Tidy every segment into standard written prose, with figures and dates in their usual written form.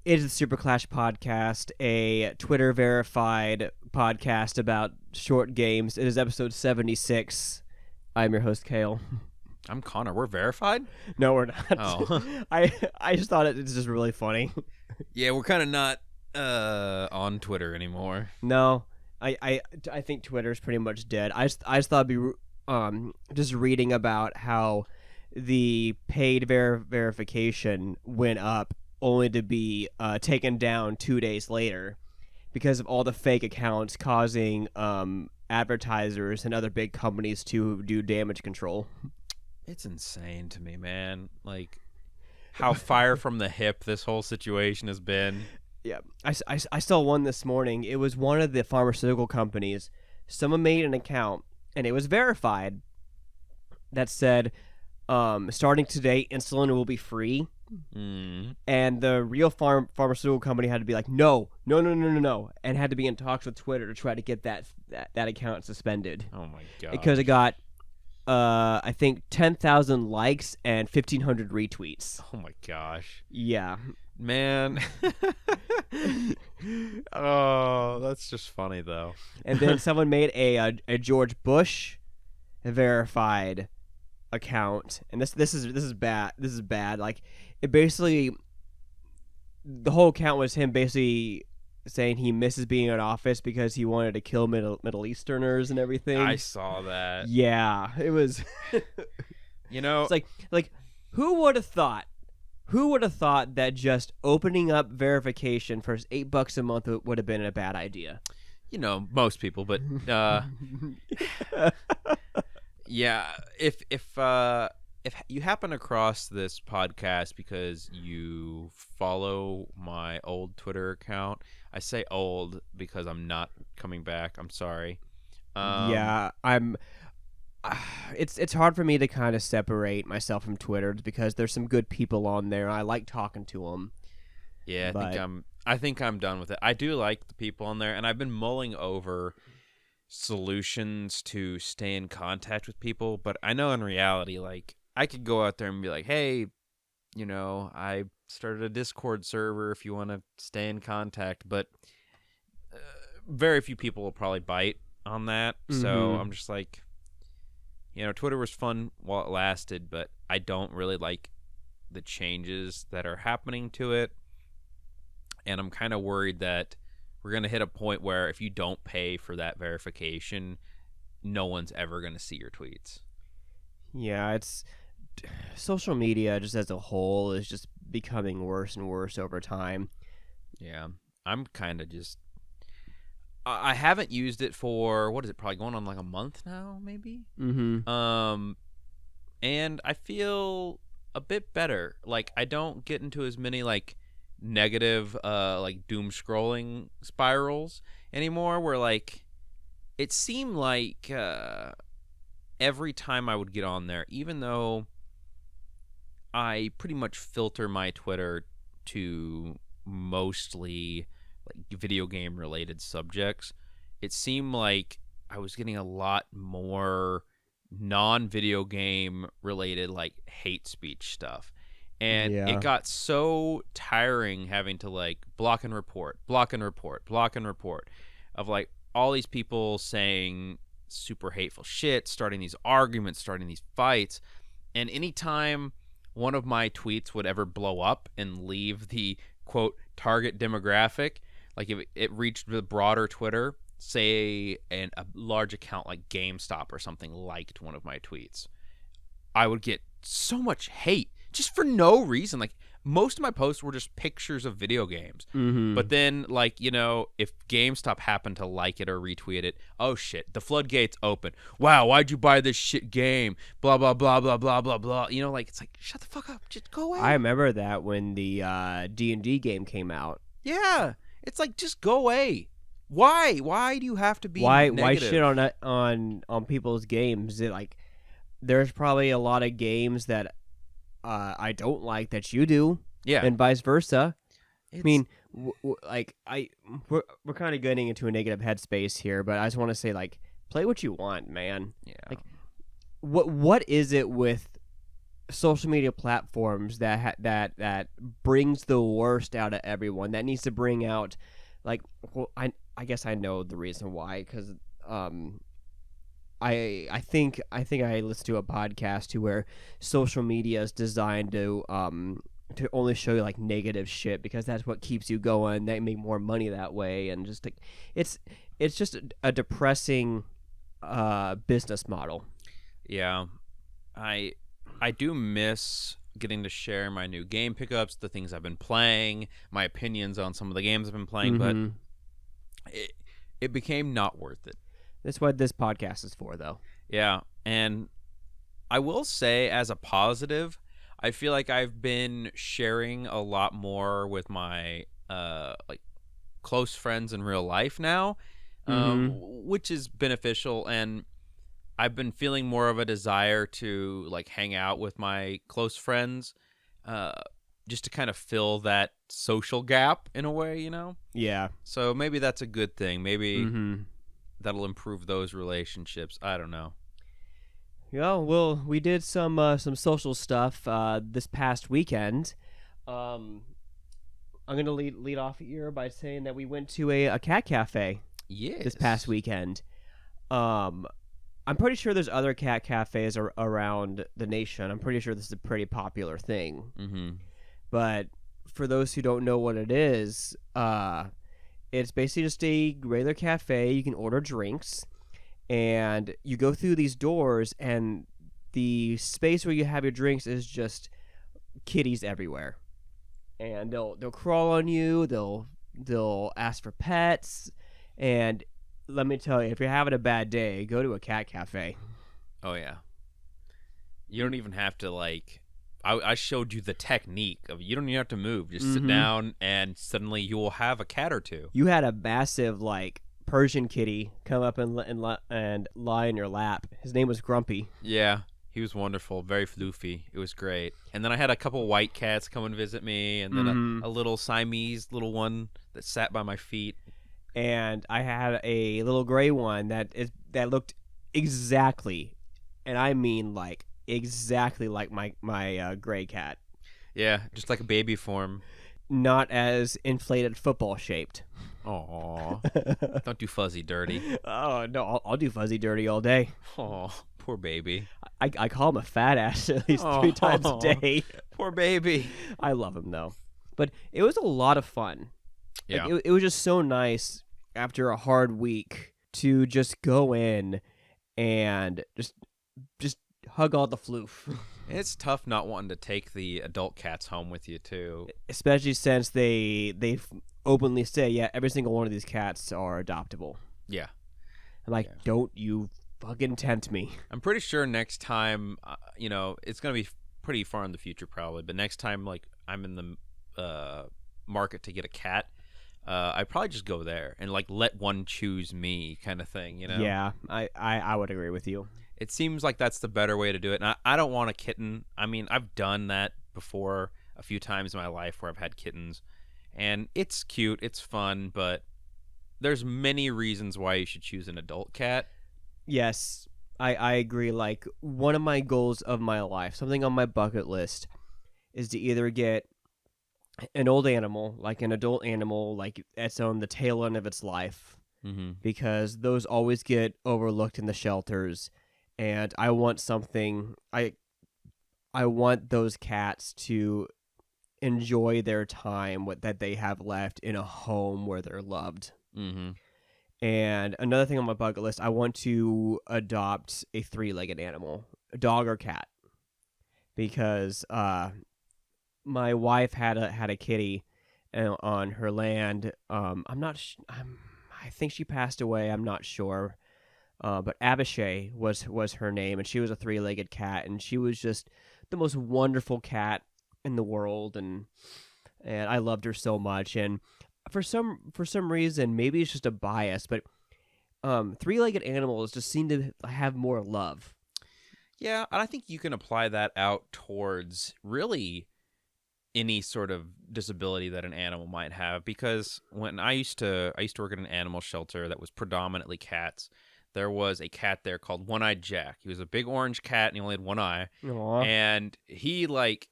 It is the Super Clash podcast, a Twitter verified podcast about short games. It is episode 76. I'm your host, Kale. I'm Connor. We're verified? No, we're not. Oh. I just thought it's just really funny. Yeah, we're kind of not on Twitter anymore. No, I think Twitter's pretty much dead. I just thought it'd be just reading about how the paid verification went up only to be taken down 2 days later because of all the fake accounts causing advertisers and other big companies to do damage control. It's insane to me, man. Like, how fire from the hip this whole situation has been. Yeah, I saw one this morning. It was one of the pharmaceutical companies. Someone made an account, and it was verified, that said, starting today, insulin will be free. And the real pharmaceutical company had to be like, no, and had to be in talks with Twitter to try to get that account suspended. Oh my god! Because it got, I think 10,000 likes and 1,500 retweets. Oh my gosh! Yeah, man. Oh, that's just funny though. And then someone made a George Bush verified account, and this is bad. This is bad. Like, it basically, the whole account was him basically saying he misses being in office because he wanted to kill Middle Easterners and everything. I saw that. Yeah, it was. It's like who would have thought? Who would have thought that just opening up verification for $8 a month would have been a bad idea? Most people, but yeah, if you happen across this podcast because you follow my old Twitter account, I say old because I'm not coming back. I'm sorry. Yeah, It's hard for me to kind of separate myself from Twitter because there's some good people on there. I like talking to them. Yeah, I think I'm done with it. I do like the people on there, and I've been mulling over solutions to stay in contact with people, but I know in reality, like, I could go out there and be like, hey, I started a Discord server if you want to stay in contact, but very few people will probably bite on that. Mm-hmm. So I'm just like, Twitter was fun while it lasted, but I don't really like the changes that are happening to it. And I'm kind of worried that we're going to hit a point where if you don't pay for that verification, no one's ever going to see your tweets. Yeah, it's social media just as a whole is just becoming worse and worse over time. Yeah, I'm kind of just... I haven't used it for, what is it, probably going on like a month now, maybe? Mm-hmm. And I feel a bit better. Like, I don't get into as many, like, negative, like, doom scrolling spirals anymore, where, like, it seemed like every time I would get on there, even though I pretty much filter my Twitter to mostly like video game related subjects, it seemed like I was getting a lot more non-video game related like hate speech stuff, and It got so tiring having to like block and report of like all these people saying super hateful shit, starting these arguments, starting these fights. And anytime one of my tweets would ever blow up and leave the quote target demographic, like if it reached the broader Twitter, say a large account like GameStop or something liked one of my tweets, I would get so much hate just for no reason. Like, most of my posts were just pictures of video games. Mm-hmm. But then, like, if GameStop happened to like it or retweet it, oh shit, the floodgates open. Wow, why'd you buy this shit game? Blah, blah, blah, blah, blah, blah, blah. Like, it's like, shut the fuck up. Just go away. I remember that when the D&D game came out. Yeah. It's like, just go away. Why? Why do you have to be negative? Why shit on people's games? Is it like, there's probably a lot of games that I don't like that you do, yeah, and vice versa. I mean, we're kind of getting into a negative headspace here, but I just want to say, like, play what you want, man. Yeah. Like, what is it with social media platforms that brings the worst out of everyone. That needs to bring out, like, well, I guess I know the reason why, because I think I listened to a podcast to where social media is designed to only show you like negative shit because that's what keeps you going. They make more money that way, and just like it's just a depressing business model. Yeah, I do miss getting to share my new game pickups, the things I've been playing, my opinions on some of the games I've been playing, but it became not worth it. That's what this podcast is for, though. Yeah, and I will say, as a positive, I feel like I've been sharing a lot more with my like close friends in real life now, which is beneficial, and I've been feeling more of a desire to like hang out with my close friends, just to kind of fill that social gap in a way, you know? Yeah. So maybe that's a good thing. Maybe that'll improve those relationships. I don't know. Yeah, well, we did some social stuff this past weekend. I'm gonna lead off here by saying that we went to a cat cafe. Yes. This past weekend. I'm pretty sure there's other cat cafes around the nation. I'm pretty sure this is a pretty popular thing. Mm-hmm. But for those who don't know what it is, it's basically just a regular cafe. You can order drinks, and you go through these doors, and the space where you have your drinks is just kitties everywhere, and they'll crawl on you. They'll ask for pets, and let me tell you, if you're having a bad day, go to a cat cafe. Oh yeah. You don't even have to like. I showed you the technique of you don't even have to move. Just sit down, and suddenly you will have a cat or two. You had a massive like Persian kitty come up and lie in your lap. His name was Grumpy. Yeah, he was wonderful, very floofy. It was great. And then I had a couple white cats come and visit me, and then a little Siamese little one that sat by my feet. And I had a little gray one that looked exactly, and I mean like exactly like my gray cat. Yeah, just like a baby form. Not as inflated football shaped. Aw. Don't do Fuzzy dirty. Oh, no, I'll do Fuzzy dirty all day. Aw, poor baby. I call him a fat ass at least 3 times a day. Poor baby. I love him, though. But it was a lot of fun. Yeah. Like, it was just so nice after a hard week to just go in and just hug all the floof. It's tough not wanting to take the adult cats home with you, too. Especially since they've openly say, yeah, every single one of these cats are adoptable. Yeah. I'm like, don't you fucking tempt me. I'm pretty sure next time, it's going to be pretty far in the future probably, but next time, like, I'm in the market to get a cat, I'd probably just go there and, like, let one choose me kind of thing, you know? Yeah, I would agree with you. It seems like that's the better way to do it. And I don't want a kitten. I mean, I've done that before a few times in my life where I've had kittens. And it's cute, it's fun, but there's many reasons why you should choose an adult cat. Yes, I agree. Like, one of my goals of my life, something on my bucket list, is to either get an old animal, like an adult animal, like it's on the tail end of its life, because those always get overlooked in the shelters. And I want something. I want those cats to enjoy their time that they have left in a home where they're loved. And another thing on my bucket list, I want to adopt a 3-legged animal, a dog or cat, because my wife had a kitty on her land. I think she passed away. I'm not sure. But Abishai was her name, and she was a 3-legged cat, and she was just the most wonderful cat in the world, and I loved her so much. And for some reason, maybe it's just a bias, but 3-legged animals just seem to have more love. Yeah, and I think you can apply that out towards really any sort of disability that an animal might have, because when I used to work at an animal shelter that was predominantly cats, there was a cat there called One-Eyed Jack. He was a big orange cat, and he only had one eye. Aww. And he, like,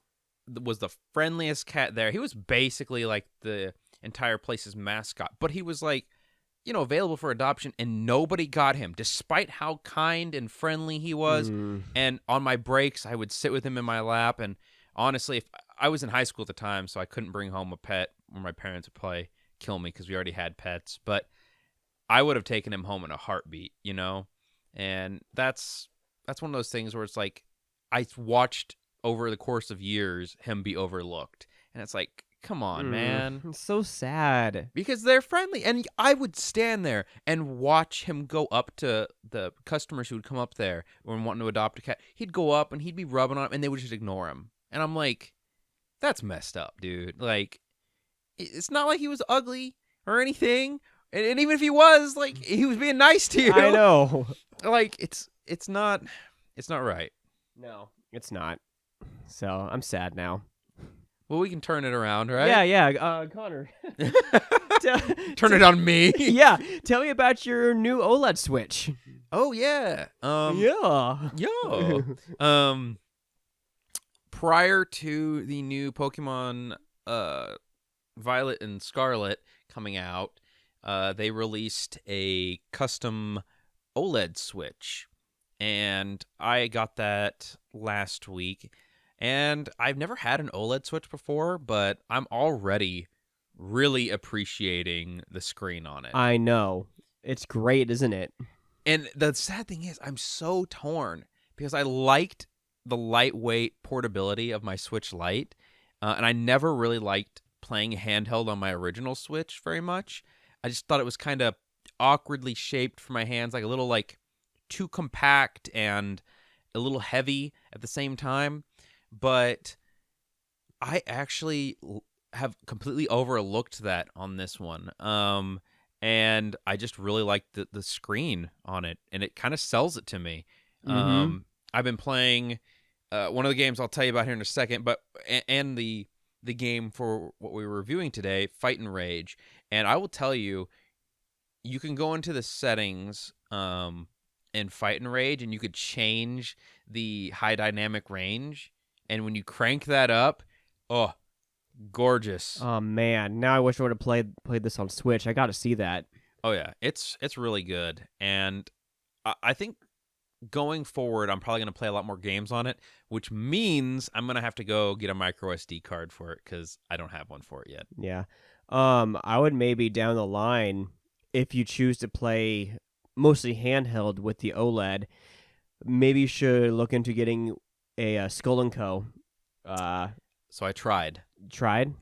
was the friendliest cat there. He was basically, like, the entire place's mascot. But he was, like, you know, available for adoption, and nobody got him, despite how kind and friendly he was. And on my breaks, I would sit with him in my lap. And honestly, if I was in high school at the time, so I couldn't bring home a pet, or my parents would probably kill me because we already had pets. But I would have taken him home in a heartbeat, you know? And that's one of those things where it's like, I watched over the course of years him be overlooked. And it's like, come on, man. It's so sad. Because they're friendly. And I would stand there and watch him go up to the customers who would come up there when wanting to adopt a cat. He'd go up and he'd be rubbing on him, and they would just ignore him. And I'm like, that's messed up, dude. Like, it's not like he was ugly or anything. And even if he was, like, he was being nice to you. I know. Like, it's not right. No, it's not. So I'm sad now. Well, we can turn it around, right? Yeah. Connor. Turn it on me. Yeah. Tell me about your new OLED Switch. Oh, yeah. Yeah. Prior to the new Pokemon Violet and Scarlet coming out, they released a custom OLED Switch, and I got that last week. And I've never had an OLED Switch before, but I'm already really appreciating the screen on it. I know. It's great, isn't it? And the sad thing is, I'm so torn because I liked the lightweight portability of my Switch Lite, and I never really liked playing handheld on my original Switch very much. I just thought it was kind of awkwardly shaped for my hands, like a little like too compact and a little heavy at the same time. But I actually have completely overlooked that on this one. And I just really like the screen on it, and it kind of sells it to me. Mm-hmm. I've been playing one of the games I'll tell you about here in a second, but and the game for what we were reviewing today, Fight and Rage. And I will tell you, you can go into the settings in Fight and Rage, and you could change the high dynamic range. And when you crank that up, oh, gorgeous. Oh, man. Now I wish I would have played this on Switch. I got to see that. Oh, yeah. It's really good. And I think going forward, I'm probably going to play a lot more games on it, which means I'm going to have to go get a micro SD card for it because I don't have one for it yet. Yeah. I would maybe down the line, if you choose to play mostly handheld with the OLED, maybe you should look into getting a Skull & Co. So I tried.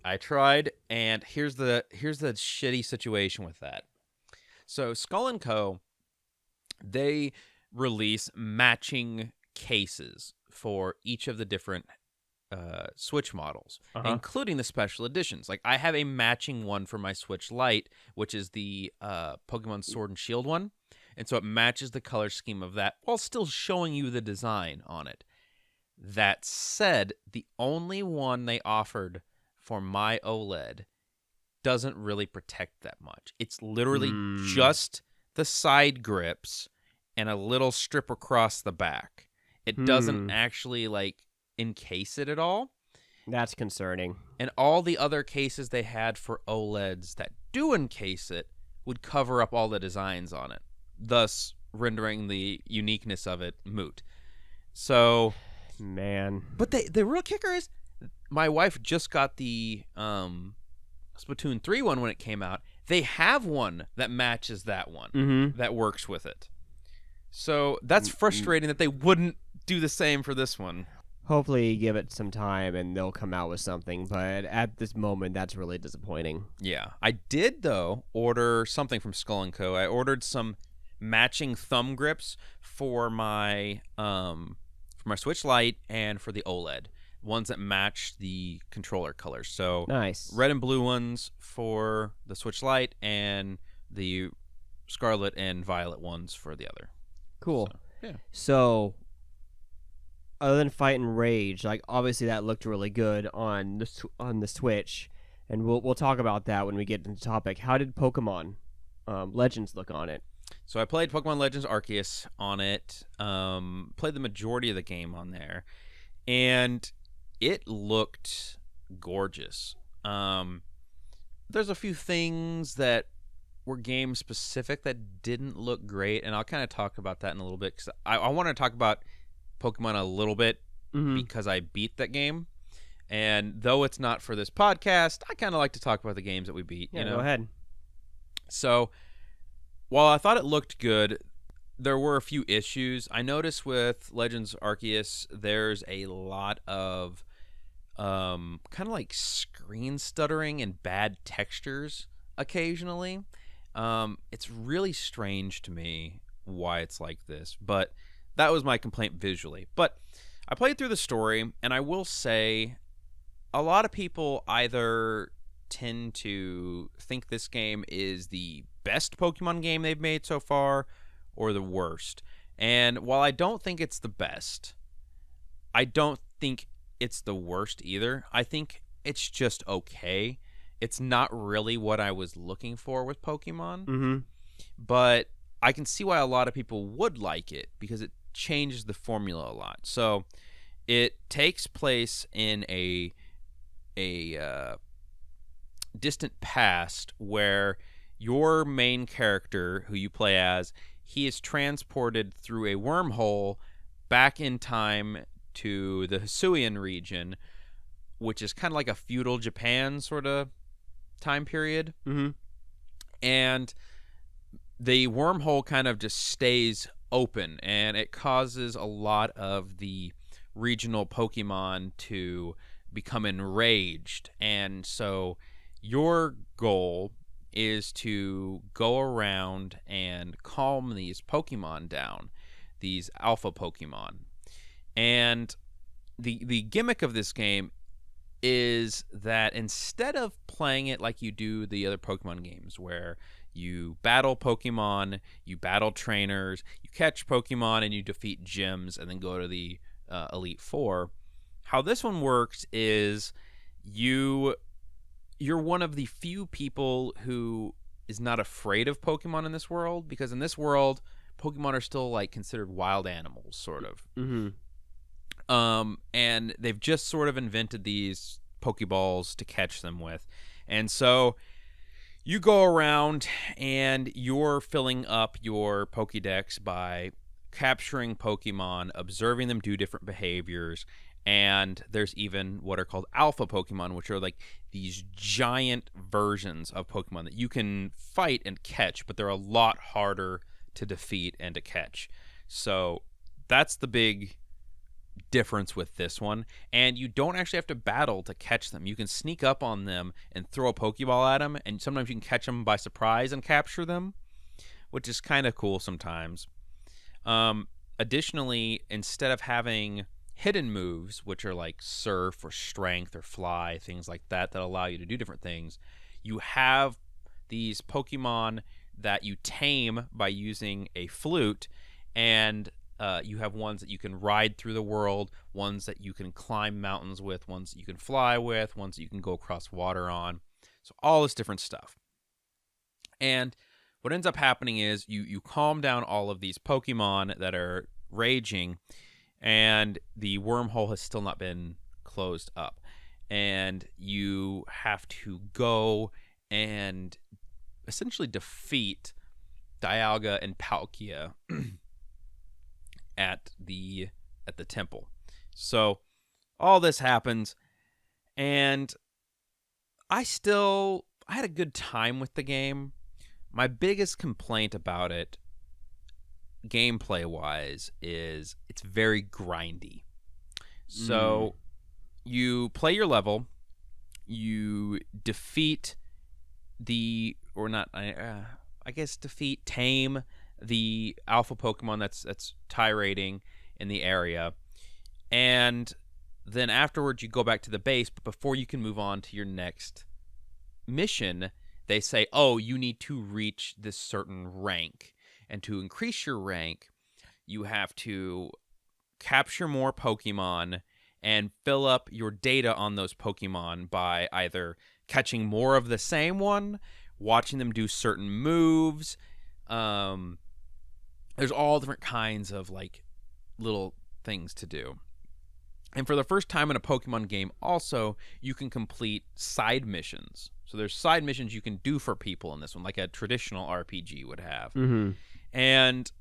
I tried, and here's the shitty situation with that. So Skull & Co., they release matching cases for each of the different Switch models, including the special editions. Like, I have a matching one for my Switch Lite, which is the Pokemon Sword and Shield one, and so it matches the color scheme of that while still showing you the design on it. That said, the only one they offered for my OLED doesn't really protect that much. It's literally just the side grips and a little strip across the back. It doesn't actually, like, encase it at all. That's concerning. And all the other cases they had for OLEDs that do encase it would cover up all the designs on it, thus rendering the uniqueness of it moot. So... Man. But the real kicker is, my wife just got the Splatoon 3 one when it came out. They have one that matches that one, that works with it. So that's frustrating that they wouldn't do the same for this one. Hopefully give it some time and they'll come out with something, but at this moment, that's really disappointing. Yeah. I did, though, order something from Skull & Co. I ordered some matching thumb grips for my Switch Lite and for the OLED, ones that match the controller colors. So nice. Red and blue ones for the Switch Lite and the Scarlet and Violet ones for the other. Cool. So, yeah. So other than Fight and Rage, like, obviously that looked really good on the Switch, and we'll talk about that when we get into the topic. How did Pokemon Legends look on it? So I played Pokemon Legends Arceus on it, played the majority of the game on there, and it looked gorgeous. There's a few things that were game specific that didn't look great, and I'll kind of talk about that in a little bit, because I want to talk about Pokemon a little bit because I beat that game. And though it's not for this podcast, I kind of like to talk about the games that we beat. Yeah, go ahead. So while I thought it looked good, there were a few issues. I noticed with Legends Arceus, there's a lot of kind of like screen stuttering and bad textures occasionally. It's really strange to me why it's like this, but that was my complaint visually. But I played through the story, and I will say a lot of people either tend to think this game is the best Pokemon game they've made so far or the worst. And while I don't think it's the best, I don't think it's the worst either. I think it's just okay. It's not really what I was looking for with Pokemon, but I can see why a lot of people would like it because it changes the formula a lot. So it takes place in a distant past where your main character, who you play as, he is transported through a wormhole back in time to the Hisuian region, which is kind of like a feudal Japan sort of time period. And the wormhole kind of just stays open, and it causes a lot of the regional Pokemon to become enraged. And so your goal is to go around and calm these Pokemon down, these alpha Pokemon. And the gimmick of this game is that instead of playing it like you do the other Pokemon games, where you battle Pokemon, you battle trainers, you catch Pokemon, and you defeat gyms, and then go to the Elite Four, how this one works is you're one of the few people who is not afraid of Pokemon in this world, because in this world, Pokemon are still like considered wild animals, sort of. And they've just sort of invented these Pokeballs to catch them with. And so you go around and you're filling up your Pokédex by capturing Pokemon, observing them do different behaviors, and there's even what are called alpha Pokemon, which are like these giant versions of Pokemon that you can fight and catch, but they're a lot harder to defeat and to catch. So that's the big difference with this one. And you don't actually have to battle to catch them. You can sneak up on them and throw a Pokeball at them, and sometimes you can catch them by surprise and capture them, which is kind of cool sometimes. Additionally, instead of having hidden moves, which are like surf or strength or fly, things like that allow you to do different things, you have these Pokemon that you tame by using a flute, and you have ones that you can ride through the world, ones that you can climb mountains with, ones that you can fly with, ones that you can go across water on. So all this different stuff. And what ends up happening is you calm down all of these Pokemon that are raging, and the wormhole has still not been closed up. And you have to go and essentially defeat Dialga and Palkia at the temple. So all this happens, and I had a good time with the game. My biggest complaint about it, gameplay wise, is it's very grindy. So you play your level, you defeat tame the alpha Pokemon that's tirading in the area, and then afterwards you go back to the base. But before you can move on to your next mission, they say, oh, you need to reach this certain rank, and to increase your rank you have to capture more Pokemon and fill up your data on those Pokemon by either catching more of the same one, watching them do certain moves, there's all different kinds of like little things to do. And for the first time in a Pokemon game, also, you can complete side missions. So there's side missions you can do for people in this one, like a traditional RPG would have. Mm-hmm. And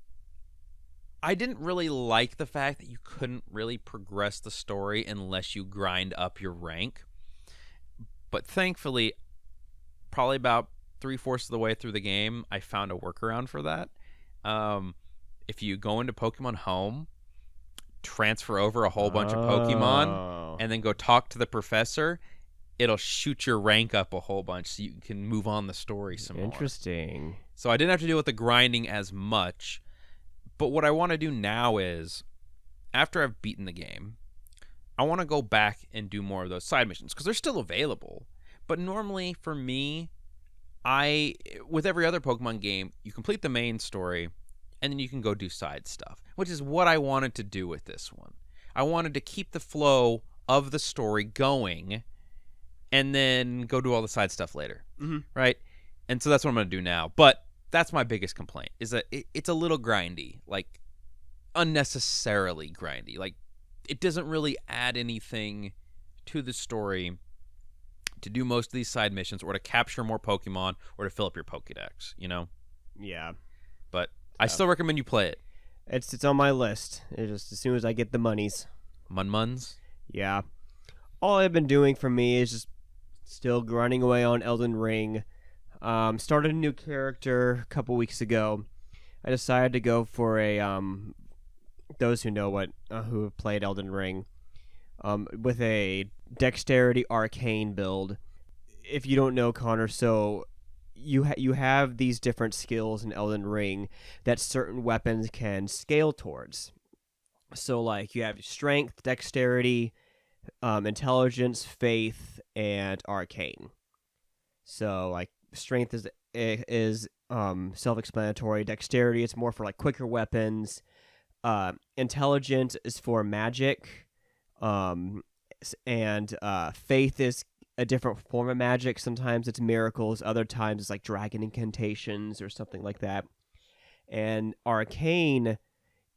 I didn't really like the fact that you couldn't really progress the story unless you grind up your rank. But thankfully, probably about 3/4 of the way through the game, I found a workaround for that. If you go into Pokemon Home, transfer over a whole bunch of Pokemon, and then go talk to the professor, it'll shoot your rank up a whole bunch so you can move on the story some more. Interesting. So I didn't have to deal with the grinding as much. But what I want to do now is, after I've beaten the game, I want to go back and do more of those side missions because they're still available. But normally for me, with every other Pokemon game, you complete the main story and then you can go do side stuff, which is what I wanted to do with this one. I wanted to keep the flow of the story going and then go do all the side stuff later, right? And so that's what I'm going to do now. But that's my biggest complaint, is that it's a little grindy, like unnecessarily grindy. Like it doesn't really add anything to the story to do most of these side missions or to capture more Pokemon or to fill up your Pokédex, you know? Yeah. But I still recommend you play it. It's on my list. It's just as soon as I get the monies. Mun-muns? Yeah. All I've been doing for me is just still grinding away on Elden Ring. Started a new character a couple weeks ago. I decided to go for a those who know who have played Elden Ring, with a dexterity arcane build. If you don't know, Connor, so you have these different skills in Elden Ring that certain weapons can scale towards. So like you have strength, dexterity, intelligence, faith, and arcane. So like strength is self-explanatory. Dexterity is more for like quicker weapons. Intelligence is for magic. And faith is a different form of magic. Sometimes it's miracles. Other times it's like dragon incantations or something like that. And arcane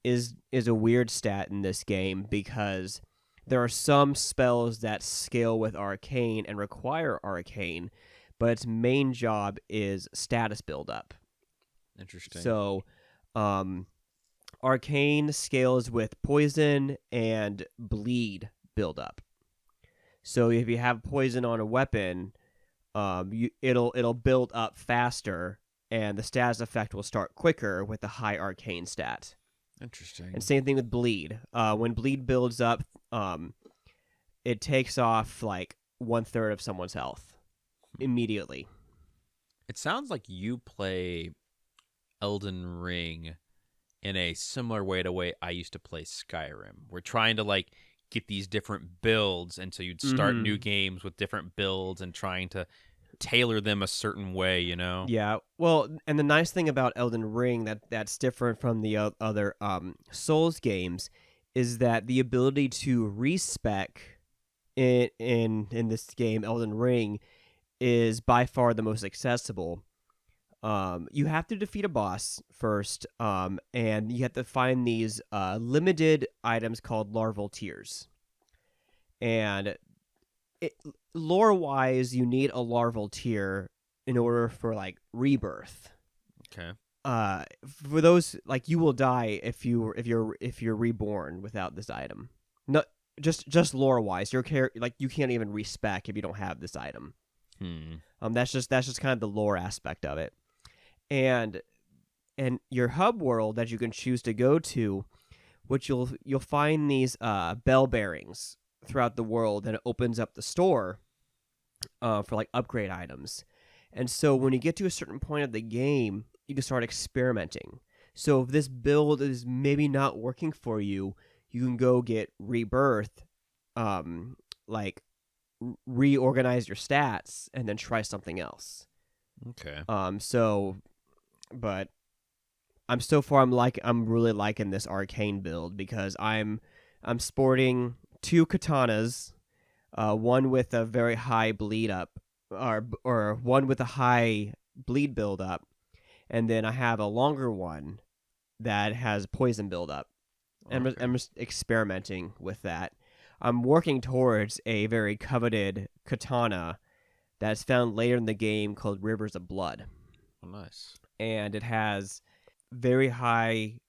is a weird stat in this game because there are some spells that scale with arcane and require arcane, but its main job is status buildup. Interesting. So, arcane scales with poison and bleed buildup. So if you have poison on a weapon, it'll build up faster, and the status effect will start quicker with the high arcane stat. Interesting. And same thing with bleed. When bleed builds up, it takes off like 1/3 of someone's health immediately. It sounds like you play Elden Ring in a similar way to way I used to play Skyrim. We're trying to like get these different builds, and so you'd start new games with different builds and trying to tailor them a certain way, you know? Yeah. Well, and the nice thing about Elden Ring that's different from the other Souls games is that the ability to respec in this game, Elden Ring, is by far the most accessible. You have to defeat a boss first, and you have to find these limited items called larval tears. And lore-wise, you need a larval tear in order for like rebirth. Okay. For those, like, you will die if you're reborn without this item. Not just lore-wise, your character, like, you can't even respec if you don't have this item. That's just kind of the lore aspect of it. And your hub world that you can choose to go to, which you'll find these bell bearings throughout the world, and it opens up the store for like upgrade items. And so when you get to a certain point of the game, you can start experimenting. So if this build is maybe not working for you, you can go get rebirth, like reorganize your stats, and then try something else. Okay. But I'm really liking this arcane build because I'm sporting 2 katanas, one with a very high bleed up, or one with a high bleed build up, and then I have a longer one that has poison buildup. And Okay. I'm just experimenting with that. I'm working towards a very coveted katana that's found later in the game called Rivers of Blood. Oh, nice. And it has very high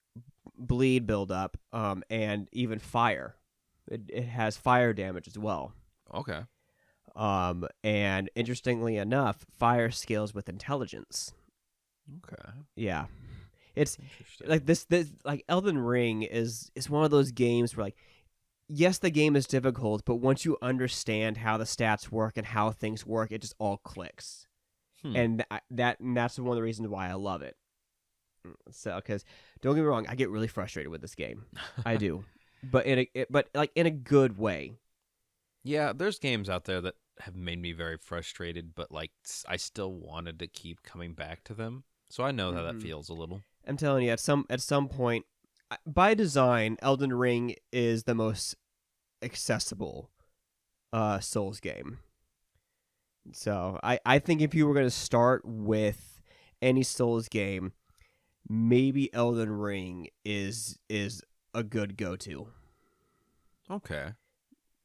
bleed buildup, and even fire. It has fire damage as well. Okay. And interestingly enough, fire scales with intelligence. Okay. Yeah. It's Interesting. like this like Elden Ring is one of those games where, like, yes, the game is difficult, but once you understand how the stats work and how things work, it just all clicks. And that's one of the reasons why I love it. So, because don't get me wrong, I get really frustrated with this game. I do, but in a good way. Yeah, there's games out there that have made me very frustrated, but like I still wanted to keep coming back to them. So I know how that feels a little. I'm telling you, at some point, by design, Elden Ring is the most accessible Souls game. So I think if you were going to start with any Souls game, maybe Elden Ring is a good go-to. Okay.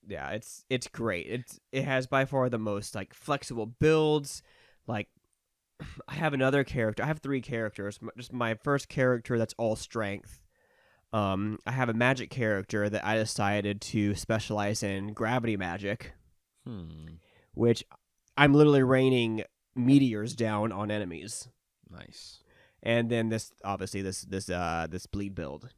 Yeah, it's great. It has by far the most like flexible builds. Like, I have another character. I have 3 characters. Just my first character that's all strength. I have a magic character that I decided to specialize in gravity magic, which I'm literally raining meteors down on enemies. Nice. And then this bleed build.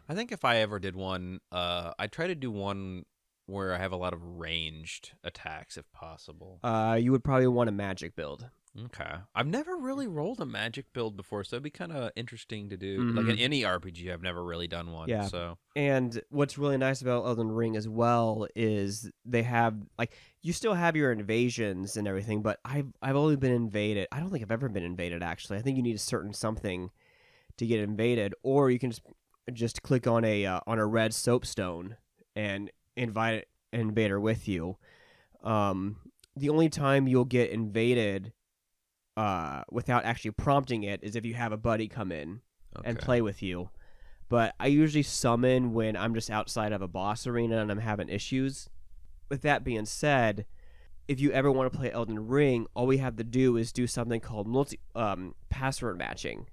I think if I ever did one, I'd try to do one where I have a lot of ranged attacks if possible. You would probably want a magic build. Okay. I've never really rolled a magic build before, so it'd be kind of interesting to do. Like in any RPG, I've never really done one. Yeah. So. And what's really nice about Elden Ring as well is they have, like, you still have your invasions and everything, but I've only been invaded. I don't think I've ever been invaded, actually. I think you need a certain something to get invaded, or you can just click on a red soapstone and invite an invader with you. The only time you'll get invaded without actually prompting it is if you have a buddy come in and play with you. But I usually summon when I'm just outside of a boss arena and I'm having issues. With that being said, if you ever want to play Elden Ring, all we have to do is do something called password matching,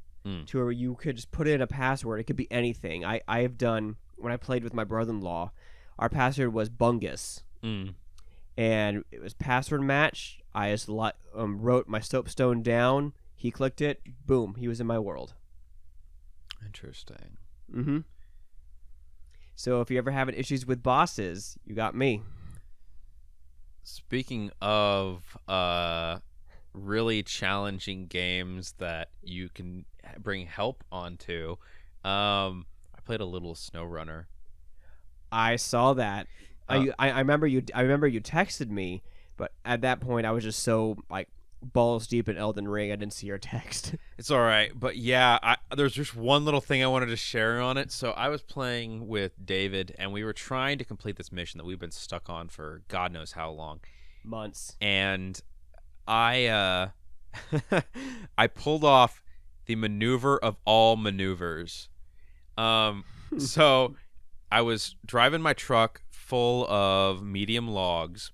to where you could just put in a password. It could be anything. I've done, when I played with my brother-in-law, our password was Bungus. And it was password match. I just wrote my soapstone down. He clicked it. Boom. He was in my world. Interesting. So if you're ever having issues with bosses, you got me. Speaking of really challenging games that you can bring help onto, I played a little SnowRunner. I saw that. I remember you texted me, but at that point I was just so like balls deep in Elden Ring, I didn't see your text. It's all right, but yeah, there's just one little thing I wanted to share on it. So I was playing with David, and we were trying to complete this mission that we've been stuck on for God knows how long. Months. And I I pulled off the maneuver of all maneuvers. So I was driving my truck full of medium logs.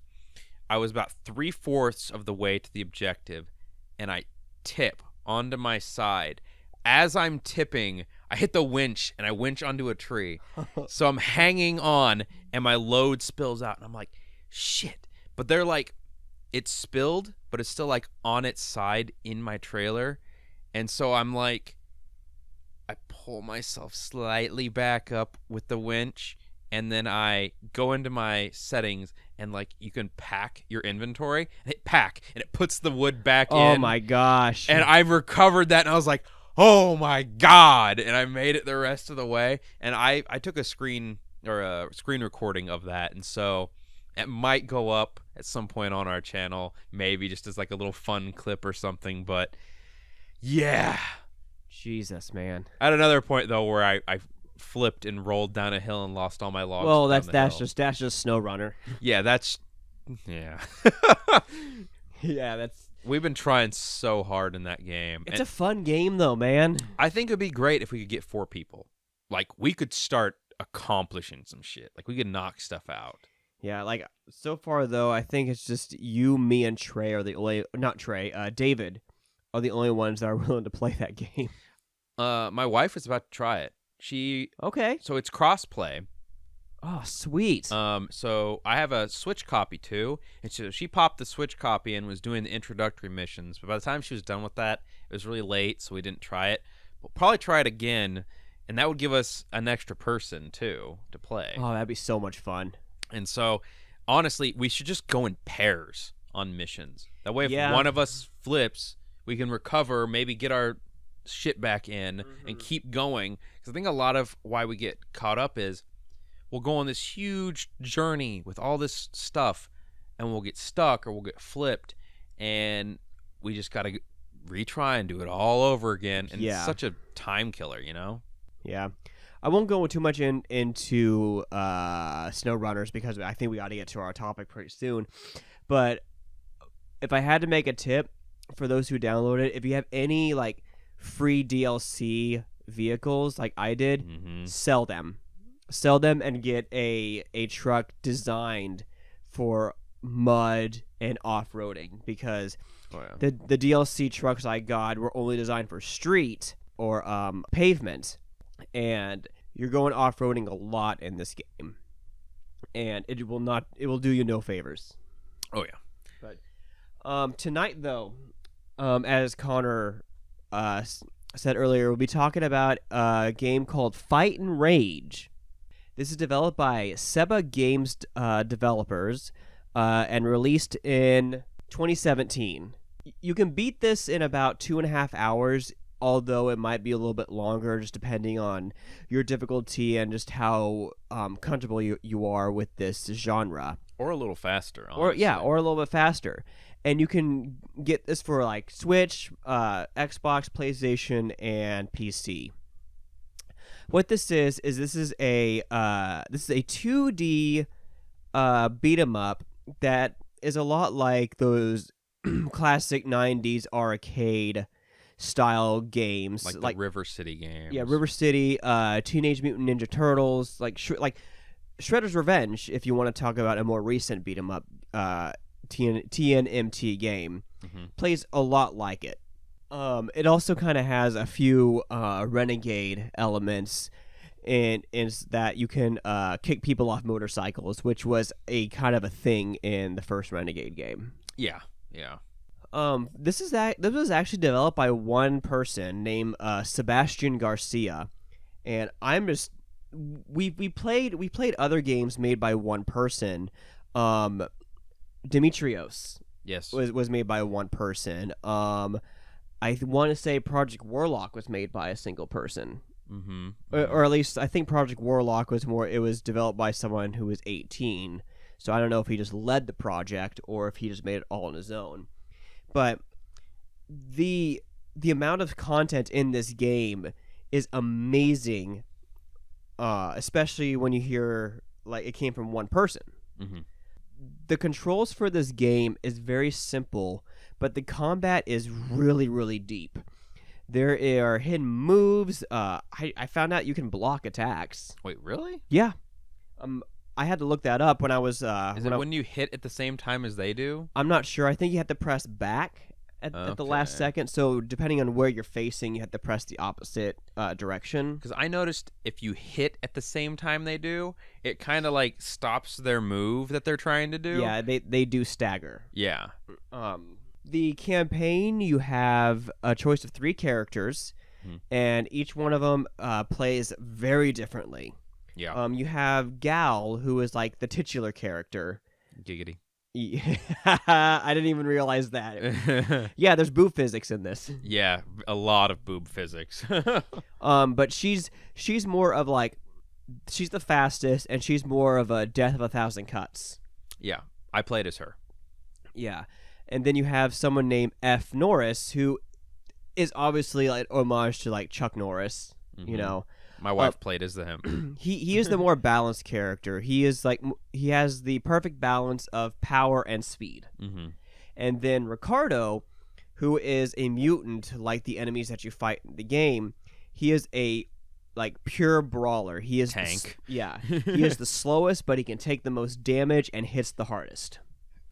I was about 3/4 of the way to the objective, and I tip onto my side. As I'm tipping, I hit the winch, and I winch onto a tree. So I'm hanging on, and my load spills out, and I'm like, shit. But they're like, it's spilled, but it's still like on its side in my trailer. And so I'm like, I pull myself slightly back up with the winch, and then I go into my settings, and like you can pack your inventory, and hit pack, and it puts the wood back in. Oh my gosh. And I recovered that, and I was like, oh my God. And I made it the rest of the way. And I took a screen recording of that, and so it might go up at some point on our channel, maybe just as like a little fun clip or something. But yeah. Jesus, man. At another point though, where I flipped and rolled down a hill and lost all my logs. Well, that's just SnowRunner. Yeah. Yeah, We've been trying so hard in that game. It's a fun game, though, man. I think it'd be great if we could get 4 people. Like, we could start accomplishing some shit. Like, we could knock stuff out. Yeah, like, so far, though, I think it's just you, me, and Trey are the only... Not Trey, David are the only ones that are willing to play that game. My wife is about to try it. Okay. So it's cross-play. Oh, sweet. So I have a Switch copy, too. And so she popped the Switch copy and was doing the introductory missions. But by the time she was done with that, it was really late, so we didn't try it. We'll probably try it again, and that would give us an extra person, too, to play. Oh, that'd be so much fun. And so, honestly, we should just go in pairs on missions. That way, if one of us flips, we can recover, maybe get our shit back in, and keep going. Because I think a lot of why we get caught up is we'll go on this huge journey with all this stuff, and we'll get stuck or we'll get flipped, and we just got to retry and do it all over again. And it's such a time killer, you know? Yeah. I won't go too much into SnowRunners because I think we got to get to our topic pretty soon. But if I had to make a tip for those who download it, if you have any like free DLC vehicles like I did, sell them. Sell them and get a truck designed for mud and off-roading because the DLC trucks I got were only designed for street or pavement, and you're going off-roading a lot in this game, and it will do you no favors. Oh yeah. But tonight though, as Connor said earlier, we'll be talking about a game called Fight and Rage. This is developed by Seba Games developers and released in 2017. You can beat this in about 2.5 hours, although it might be a little bit longer, just depending on your difficulty and just how comfortable you are with this genre. Or a little faster, honestly. Or a little bit faster. And you can get this for like Switch, Xbox, PlayStation, and PC. What this is a 2D beat 'em up that is a lot like those classic 90s arcade style games, like the River City games. Yeah, River City, Teenage Mutant Ninja Turtles, like Shredder's Revenge. If you want to talk about a more recent beat 'em up, TNMT game, plays a lot like it. It also kind of has a few renegade elements in that you can kick people off motorcycles, which was a kind of a thing in the first Renegade game. Yeah. This was actually developed by one person named Sebastian Garcia, and we played other games made by one person. Demetrios, yes, was made by one person. I want to say Project Warlock was made by a single person. Or at least I think Project Warlock was developed by someone who was 18. So I don't know if he just led the project or if he just made it all on his own. But the amount of content in this game is amazing, especially when you hear like it came from one person. The controls for this game is very simple, but the combat is really, really deep. There are hidden moves. I found out you can block attacks. Wait, really? Yeah. I had to look that up when I was... Is it when you hit at the same time as they do? I'm not sure. I think you have to press back at the last second. So depending on where you're facing, you have to press the opposite direction. Because I noticed if you hit at the same time they do, it kind of like stops their move that they're trying to do. Yeah, they do stagger. Yeah. The campaign, you have a choice of 3 characters, and each one of them plays very differently. Yeah. You have Gal, who is like the titular character. Giggity. I didn't even realize that. Yeah, there's boob physics in this. Yeah, a lot of boob physics. But she's more of like, she's the fastest, and she's more of a death of 1,000 cuts. Yeah, I played as her. Yeah. And then you have someone named F. Norris, who is obviously like homage to like Chuck Norris, you know. My wife played as him. He is the more balanced character. He is like, he has the perfect balance of power and speed. And then Ricardo, who is a mutant like the enemies that you fight in the game, he is a pure brawler. He is tank. He is the slowest, but he can take the most damage and hits the hardest.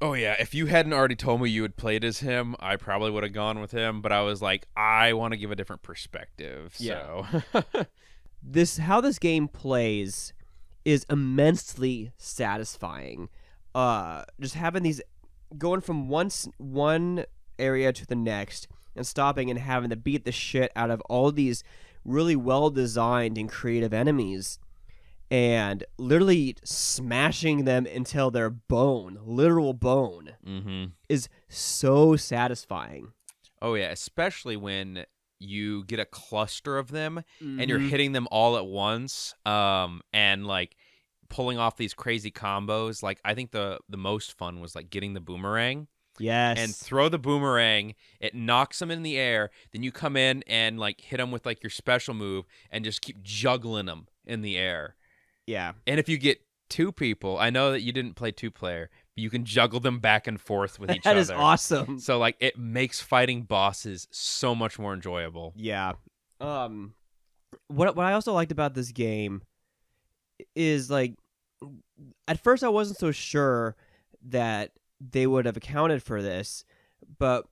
Oh yeah, if you hadn't already told me you had played as him, I probably would have gone with him, but I was like, I want to give a different perspective. So how this game plays is immensely satisfying. Just having these going from one area to the next and stopping and having to beat the shit out of all these really well designed and creative enemies and literally smashing them until they're literal bone, is so satisfying. Oh yeah, especially when you get a cluster of them and you're hitting them all at once, and like pulling off these crazy combos. Like I think the most fun was like getting the boomerang. Yes. And throw the boomerang, it knocks them in the air, then you come in and like hit them with like your special move and just keep juggling them in the air. Yeah. And if you get two people, I know that you didn't play 2-player, but you can juggle them back and forth with each other. That is awesome. So like it makes fighting bosses so much more enjoyable. Yeah. What I also liked about this game is like at first I wasn't so sure that they would have accounted for this, but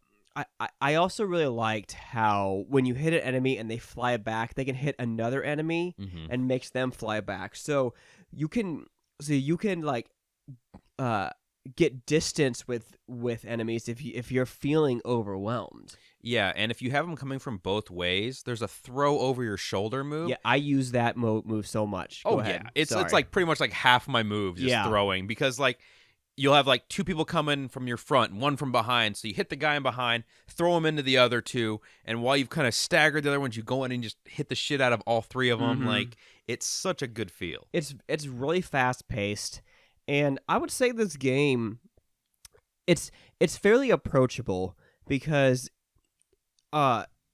I also really liked how when you hit an enemy and they fly back, they can hit another enemy and makes them fly back. So you can like get distance with enemies if you're feeling overwhelmed. Yeah, and if you have them coming from both ways, there's a throw over your shoulder move. Yeah, I use that move so much. Go ahead. Yeah, it's like pretty much like half my move just throwing, because like you'll have like two people coming from your front and one from behind. So you hit the guy in behind, throw him into the other two, and while you've kind of staggered the other ones, you go in and just hit the shit out of all three of them. Like it's such a good feel. It's really fast paced, and I would say this game, it's fairly approachable because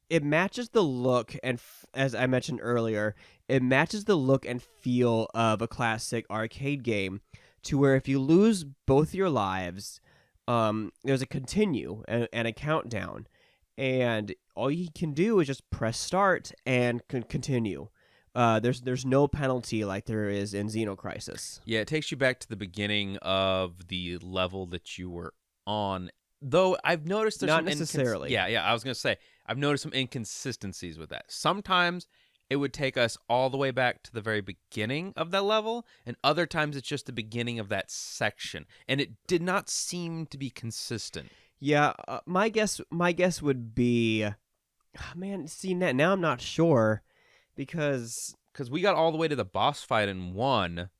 it matches the look and as I mentioned earlier, it matches the look and feel of a classic arcade game. To where if you lose both your lives, there's a continue and a countdown, and all you can do is just press start and continue. There's no penalty like there is in Xenocrisis. Yeah, it takes you back to the beginning of the level that you were on. Though I've noticed there's not some necessarily. I was gonna say I've noticed some inconsistencies with that. Sometimes it would take us all the way back to the very beginning of that level, and other times it's just the beginning of that section, and it did not seem to be consistent. Yeah, my guess would be, man. See, now I'm not sure because we got all the way to the boss fight and won,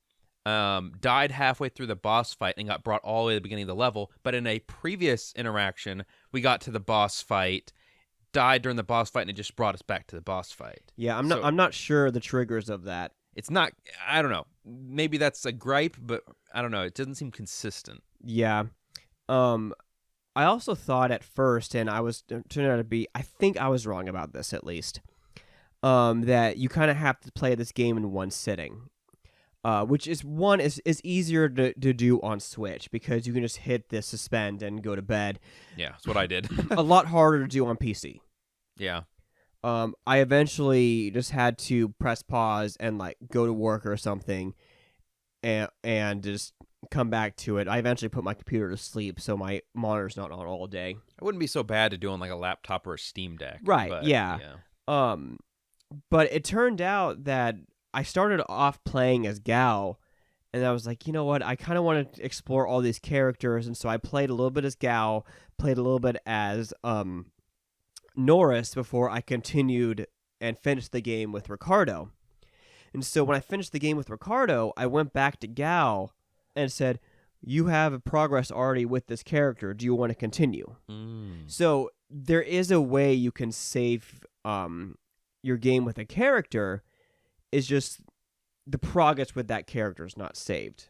died halfway through the boss fight and got brought all the way to the beginning of the level. But in a previous interaction, we got to the boss fight, died during the boss fight, and it just brought us back to the boss fight. Yeah, I'm not sure the triggers of that. It's not, I don't know. Maybe that's a gripe, but I don't know. It doesn't seem consistent. Yeah. I also thought at first, and turned out to be, I think I was wrong about this at least, that you kind of have to play this game in one sitting. Which is easier to do on Switch because you can just hit the suspend and go to bed. Yeah, that's what I did. A lot harder to do on PC. Yeah. I eventually just had to press pause and like go to work or something, and just come back to it. I eventually put my computer to sleep, so my monitor's not on all day. It wouldn't be so bad to do on like a laptop or a Steam Deck. Right? But, yeah. But it turned out that I started off playing as Gal, and I was like, you know what? I kind of want to explore all these characters, and so I played a little bit as Gal, played a little bit as Norris before I continued and finished the game with Ricardo. And so when I finished the game with Ricardo, I went back to Gal and said, you have a progress already with this character. Do you want to continue? So there is a way you can save your game with a character. Is just the progress with that character is not saved.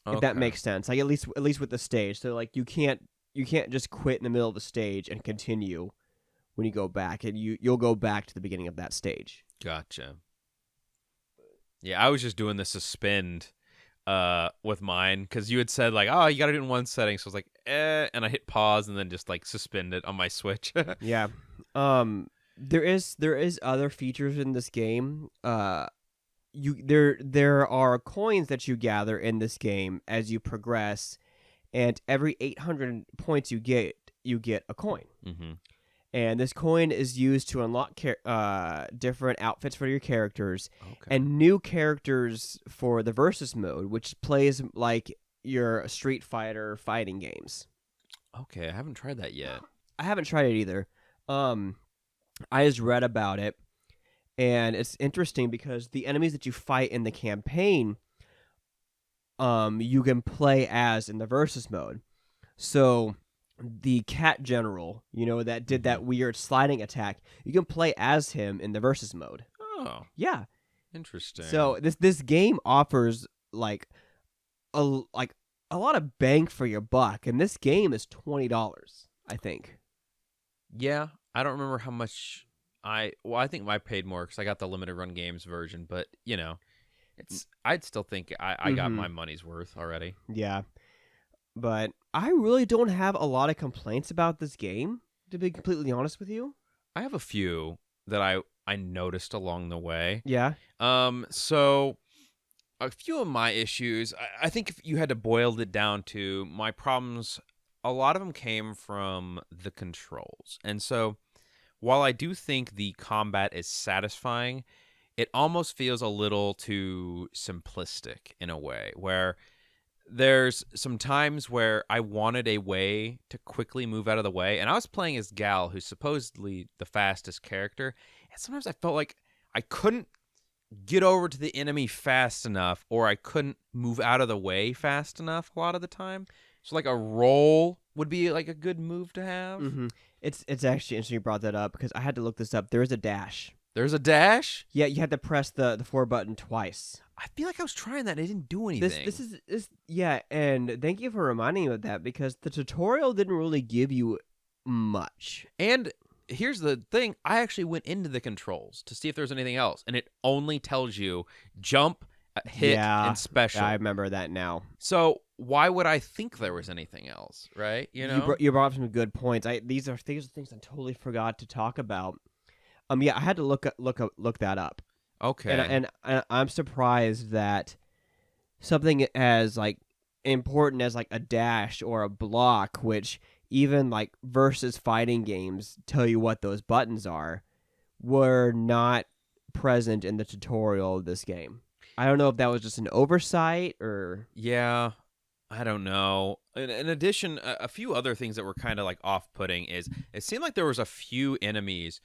Okay. If that makes sense. Like at least with the stage. So like you can't just quit in the middle of the stage and continue when you go back, and you'll go back to the beginning of that stage. Gotcha. Yeah, I was just doing the suspend with mine, because you had said like, oh, you got to do it in one setting. So I was like, and I hit pause and then just like suspend it on my Switch. Yeah. There is other features in this game. There are coins that you gather in this game as you progress, and every 800 points you get a coin. Mm-hmm. And this coin is used to unlock different outfits for your characters, and new characters for the versus mode, which plays like your Street Fighter fighting games. Okay, I haven't tried that yet. I haven't tried it either. I just read about it, and it's interesting because the enemies that you fight in the campaign, you can play as in the versus mode. So the cat general, that did that weird sliding attack, you can play as him in the versus mode. Oh, yeah, interesting. So this game offers like a lot of bang for your buck, and this game is $20, I think. Yeah, I don't remember how much I think I paid more because I got the limited run games version, but I'd still think I got my money's worth already. Yeah. But I really don't have a lot of complaints about this game, to be completely honest with you. I have a few that I noticed along the way. Yeah. So a few of my issues, I think if you had to boil it down to my problems, a lot of them came from the controls. And so while I do think the combat is satisfying, it almost feels a little too simplistic in a way, where there's some times where I wanted a way to quickly move out of the way, and I was playing as Gal, who's supposedly the fastest character, and sometimes I felt like I couldn't get over to the enemy fast enough, or I couldn't move out of the way fast enough a lot of the time. So like a roll would be like a good move to have. Mm-hmm. It's actually interesting you brought that up, because I had to look this up. There is a dash. There's a dash? Yeah, you had to press the 4 button twice. I feel like I was trying that and it didn't do anything. This yeah, and thank you for reminding me of that, because the tutorial didn't really give you much. And here's the thing, I actually went into the controls to see if there's anything else, and it only tells you jump, hit, and special. I remember that now. So why would I think there was anything else, right? You brought up some good points. These are things I totally forgot to talk about. Yeah, I had to look that up. Okay. And I'm surprised that something as like important as like a dash or a block, which even like versus fighting games tell you what those buttons are, were not present in the tutorial of this game. I don't know if that was just an oversight or... Yeah, I don't know. In addition, a few other things that were kind of like off-putting is it seemed like there was a few enemies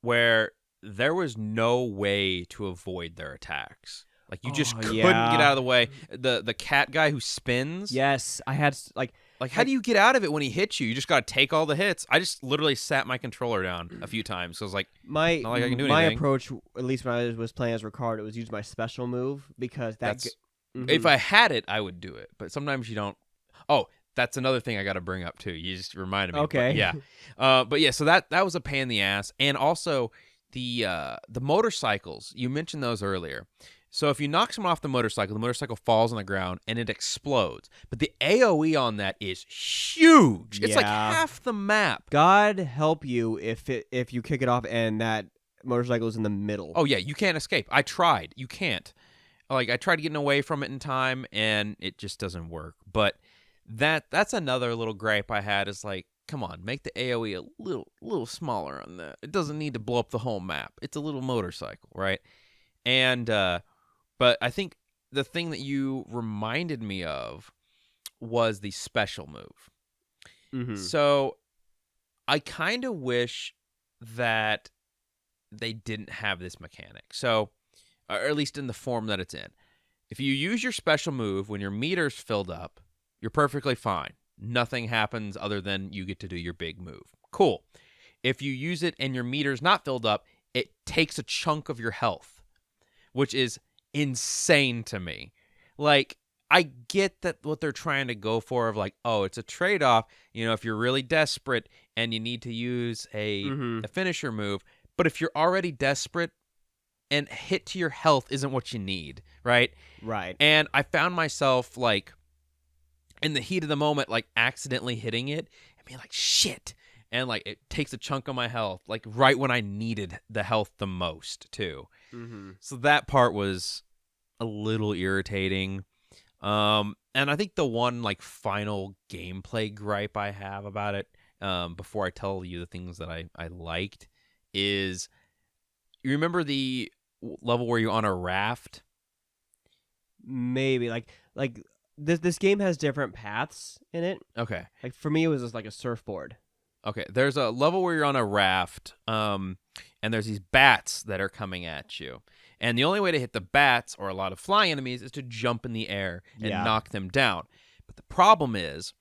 where there was no way to avoid their attacks. Like you just couldn't get out of the way. The cat guy who spins. Yes, I had like how do you get out of it when he hits you? You just got to take all the hits. I just literally sat my controller down a few times. So I was like, not like I can do anything. My approach, at least when I was playing as Ricardo, was use my special move, because if I had it, I would do it. But sometimes you don't. Oh, that's another thing I got to bring up too. You just reminded me. Okay. But yeah. So that was a pain in the ass, and also the motorcycles. You mentioned those earlier. So if you knock someone off the motorcycle falls on the ground and it explodes. But the AoE on that is huge. It's like half the map. God help you if you kick it off and that motorcycle is in the middle. Oh yeah, you can't escape. I tried. You can't. Like I tried getting away from it in time and it just doesn't work. But that's another little gripe I had, is like, come on, make the AoE a little smaller on that. It doesn't need to blow up the whole map. It's a little motorcycle, right? And but I think the thing that you reminded me of was the special move. Mm-hmm. So I kind of wish that they didn't have this mechanic. So, or at least in the form that it's in. If you use your special move when your meter's filled up, you're perfectly fine. Nothing happens other than you get to do your big move. Cool. If you use it and your meter's not filled up, it takes a chunk of your health, which is insane to me. Like, I get that what they're trying to go for, of like, oh, it's a trade-off, if you're really desperate and you need to use a finisher move. But if you're already desperate, and hit to your health isn't what you need, right? Right. And I found myself, like, in the heat of the moment, like, accidentally hitting it and being like, shit. And, like, it takes a chunk of my health, like, right when I needed the health the most, too. Mm-hmm. So that part was a little irritating. And I think the one, like, final gameplay gripe I have about it, before I tell you the things that I liked, is, you remember the level where you're on a raft? Maybe like this game has different paths in it. Okay. Like for me, it was just like a surfboard. Okay. There's a level where you're on a raft, and there's these bats that are coming at you. And the only way to hit the bats or a lot of flying enemies is to jump in the air and knock them down. But the problem is,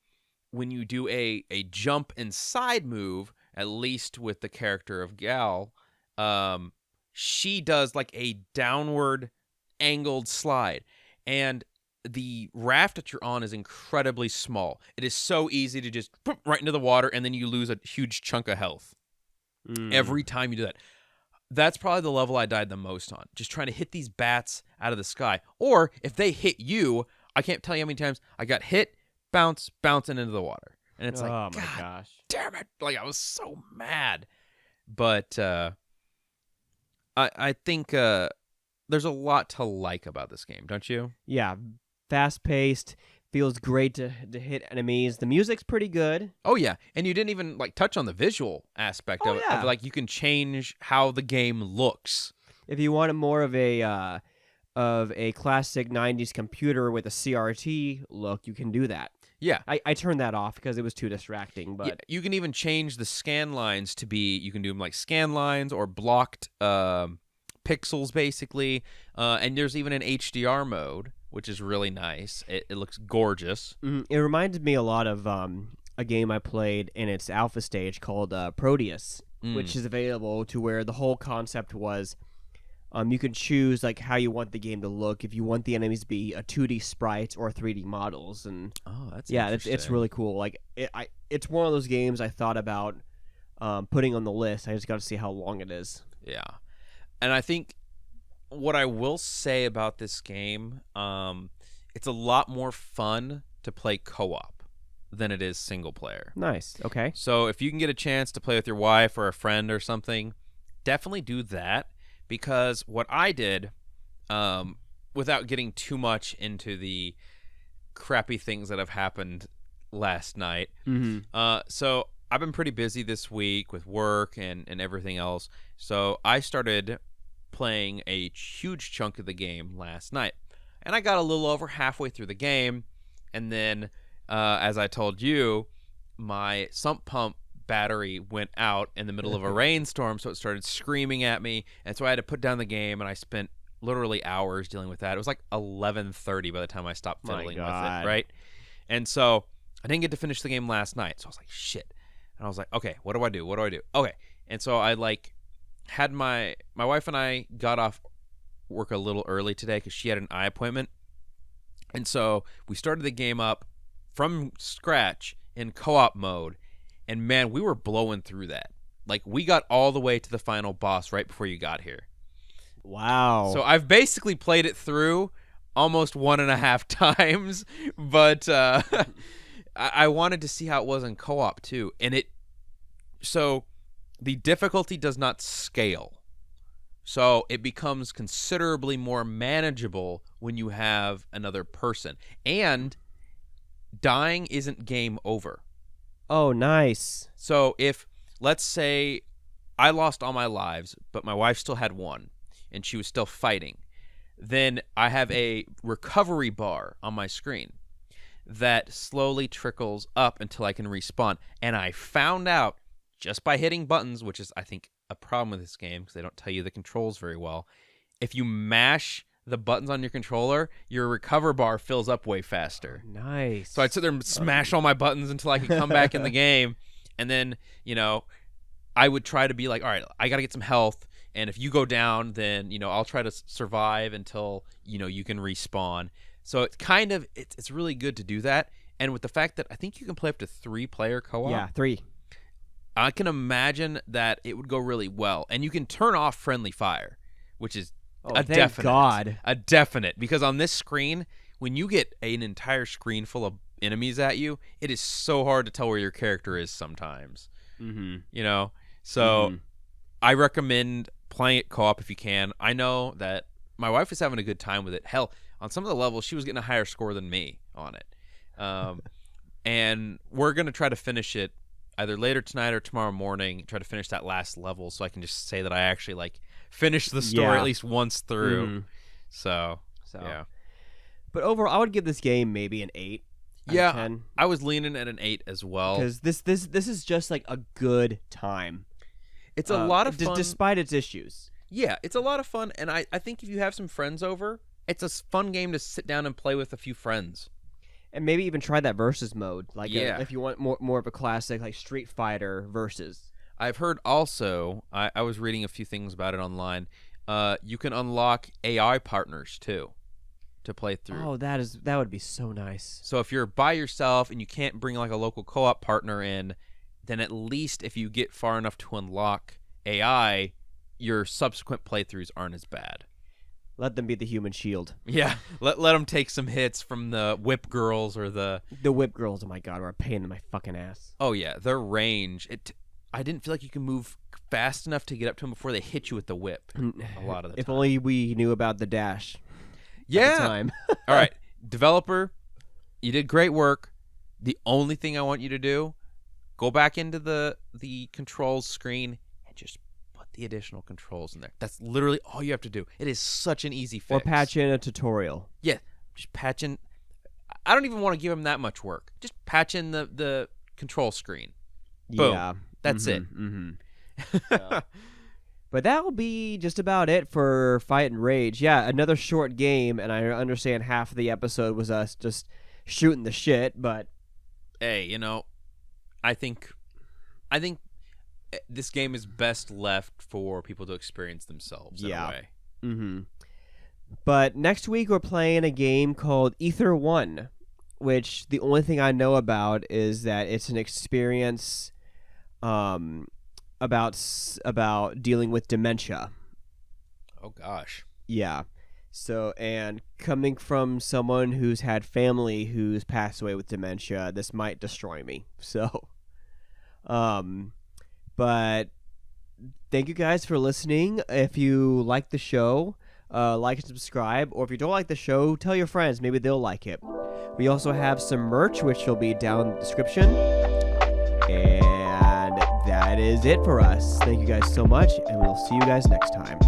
when you do a jump and side move, at least with the character of Gal, she does like a downward angled slide. And the raft that you're on is incredibly small. It is so easy to just put right into the water, and then you lose a huge chunk of health every time you do that. That's probably the level I died the most on, just trying to hit these bats out of the sky. Or if they hit you, I can't tell you how many times I got hit, bouncing into the water. And it's like, oh my God gosh, damn it. Like, I was so mad. But I think there's a lot to like about this game, don't you? Yeah, fast-paced, feels great to hit enemies. The music's pretty good. Oh, yeah. And you didn't even, like, touch on the visual aspect of it. Yeah. Of, like, you can change how the game looks. If you wanted more of a classic 90s computer with a CRT look, you can do that. Yeah. I turned that off because it was too distracting. But yeah, you can even change the scan lines to be, you can do them like scan lines or blocked pixels, basically. And there's even an HDR mode, which is really nice. It looks gorgeous. It reminded me a lot of a game I played in its alpha stage called Proteus, which is available to where the whole concept was you can choose like how you want the game to look, if you want the enemies to be a 2D sprites or 3D models. And that's it's really cool. Like it's one of those games I thought about putting on the list. I just got to see how long it is. Yeah. And I think what I will say about this game, it's a lot more fun to play co-op than it is single player. Nice. Okay. So if you can get a chance to play with your wife or a friend or something, definitely do that. Because what I did, without getting too much into the crappy things that have happened last night, so I've been pretty busy this week with work and everything else. So I started playing a huge chunk of the game last night. And I got a little over halfway through the game. And then, as I told you, my sump pump battery went out in the middle of a rainstorm, so it started screaming at me. And so I had to put down the game, and I spent literally hours dealing with that. It was like 11:30 by the time I stopped fiddling with it, right? And so I didn't get to finish the game last night. So I was like, shit. And I was like, okay, what do I do? Okay. And so I had my wife and I got off work a little early today because she had an eye appointment. And so we started the game up from scratch in co-op mode. And man, we were blowing through that. Like, we got all the way to the final boss right before you got here. Wow. So I've basically played it through almost 1.5 times, but I wanted to see how it was in co-op too. And so the difficulty does not scale. So it becomes considerably more manageable when you have another person. And dying isn't game over. Oh, nice. So if, let's say, I lost all my lives, but my wife still had one, and she was still fighting, then I have a recovery bar on my screen that slowly trickles up until I can respawn. And I found out, just by hitting buttons, which is, I think, a problem with this game, because they don't tell you the controls very well, if you mash the buttons on your controller, your recover bar fills up way faster. Oh, nice. So I'd sit there and smash all my buttons until I could come back in the game. And then, I would try to be like, all right, I got to get some health. And if you go down, then, I'll try to survive until, you can respawn. So it's it's really good to do that. And with the fact that I think you can play up to 3-player co-op. Yeah, 3. I can imagine that it would go really well. And you can turn off friendly fire. which is Oh, a thank definite. God. A definite. Because on this screen, when you get an entire screen full of enemies at you, it is so hard to tell where your character is sometimes. Mm-hmm. You know? So I recommend playing it co-op if you can. I know that my wife is having a good time with it. Hell, on some of the levels, she was getting a higher score than me on it. And we're going to try to finish it either later tonight or tomorrow morning, try to finish that last level so I can just say that I actually, like, finished the story at least once through. Mm-hmm. So, yeah. But overall, I would give this game maybe an 8. Yeah, 10. I was leaning at an 8 as well. Because this is just like a good time. It's a lot of fun. Despite its issues. Yeah, it's a lot of fun. And I think if you have some friends over, it's a fun game to sit down and play with a few friends. And maybe even try that versus mode. Like if you want more of a classic like Street Fighter versus. I've heard also, I was reading a few things about it online, you can unlock AI partners too to play through. Oh, that would be so nice. So if you're by yourself and you can't bring like a local co-op partner in, then at least if you get far enough to unlock AI, your subsequent playthroughs aren't as bad. Let them be the human shield. Yeah, let them take some hits from the whip girls or the whip girls. Oh my God, are a pain in my fucking ass. Oh yeah, their range. I didn't feel like you can move fast enough to get up to them before they hit you with the whip. A lot of the time. If only we knew about the dash. Yeah. At the time. All right, developer, you did great work. The only thing I want you to do, go back into the controls screen and just put the additional controls in there. That's literally all you have to do. It is such an easy fix. Or patch in a tutorial. Yeah, just patch in. I don't even want to give them that much work. Just patch in the control screen. Boom. Yeah. That's it. Mm-hmm. Yeah. But that will be just about it for Fight and Rage. Yeah, another short game, and I understand half of the episode was us just shooting the shit, but hey, I think this game is best left for people to experience themselves in a way. Mm-hmm. But next week we're playing a game called Ether 1, which the only thing I know about is that it's an experience about dealing with dementia. Oh gosh. Yeah. So, and coming from someone who's had family who's passed away with dementia, this might destroy me. So, but thank you guys for listening. If you like the show, like and subscribe, or if you don't like the show, tell your friends. Maybe they'll like it. We also have some merch, which will be down in the description. And that is it for us. Thank you guys so much, and we'll see you guys next time.